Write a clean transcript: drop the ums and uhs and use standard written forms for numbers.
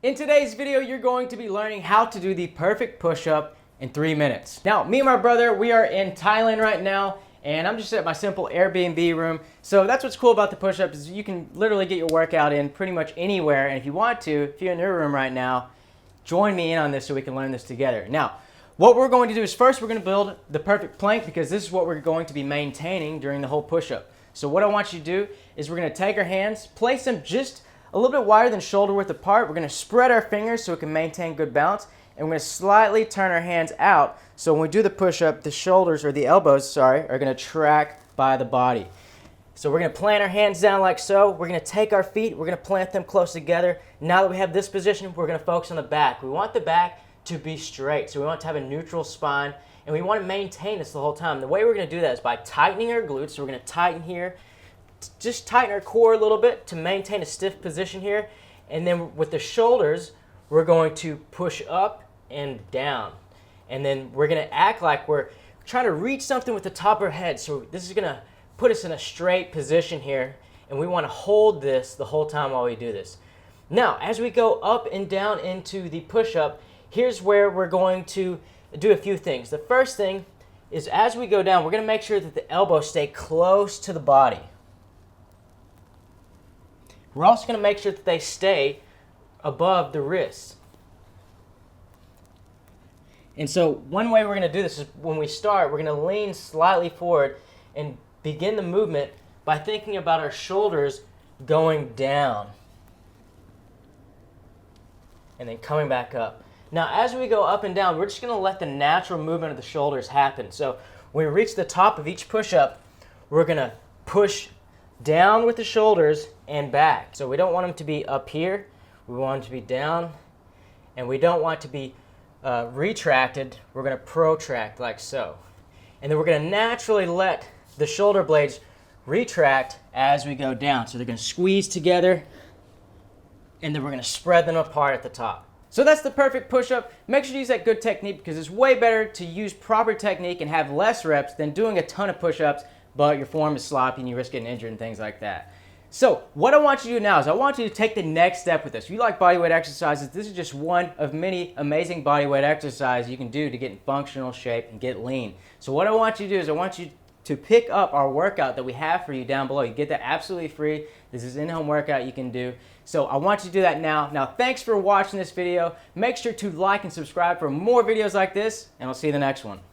In today's video, you're going to be learning how to do the perfect push-up in 3 minutes. Now, me and my brother, we are in Thailand right now, and I'm just at my simple Airbnb room. So that's what's cool about the push-up is you can literally get your workout in pretty much anywhere. And if you want to, if you're in your room right now, join me in on this so we can learn this together. Now, what we're going to do is first we're going to build the perfect plank because this is what we're going to be maintaining during the whole push-up. So what I want you to do is we're going to take our hands, place them just a little bit wider than shoulder width apart. We're going to spread our fingers so we can maintain good balance. And we're going to slightly turn our hands out. So when we do the push-up, the shoulders, or the elbows, are going to track by the body. So we're going to plant our hands down like so. We're going to take our feet. We're going to plant them close together. Now that we have this position, we're going to focus on the back. We want the back to be straight. So we want to have a neutral spine. And we want to maintain this the whole time. The way we're going to do that is by tightening our glutes. So we're going to tighten here. Just tighten our core a little bit to maintain a stiff position here. And then with the shoulders, we're going to push up and down. And then we're going to act like we're trying to reach something with the top of our head. So this is going to put us in a straight position here. And we want to hold this the whole time while we do this. Now, as we go up and down into the push-up, here's where we're going to do a few things. The first thing is as we go down, we're going to make sure that the elbows stay close to the body. We're also going to make sure that they stay above the wrists. And so one way we're going to do this is when we start, we're going to lean slightly forward and begin the movement by thinking about our shoulders going down and then coming back up. Now, as we go up and down, we're just going to let the natural movement of the shoulders happen. So when we reach the top of each push-up, we're going to push down with the shoulders and back. So we don't want them to be up here. We want them to be down. And we don't want to be retracted. We're going to protract like so. And then we're going to naturally let the shoulder blades retract as we go down. So they're going to squeeze together. And then we're going to spread them apart at the top. So that's the perfect push-up. Make sure to use that good technique because it's way better to use proper technique and have less reps than doing a ton of push-ups, but your form is sloppy and you risk getting injured and things like that. So what I want you to do now is I want you to take the next step with this. If you like bodyweight exercises, this is just one of many amazing bodyweight exercises you can do to get in functional shape and get lean. So what I want you to do is I want you to pick up our workout that we have for you down below. You get that absolutely free. This is an in-home workout you can do. So I want you to do that now. Now, thanks for watching this video. Make sure to like and subscribe for more videos like this, and I'll see you in the next one.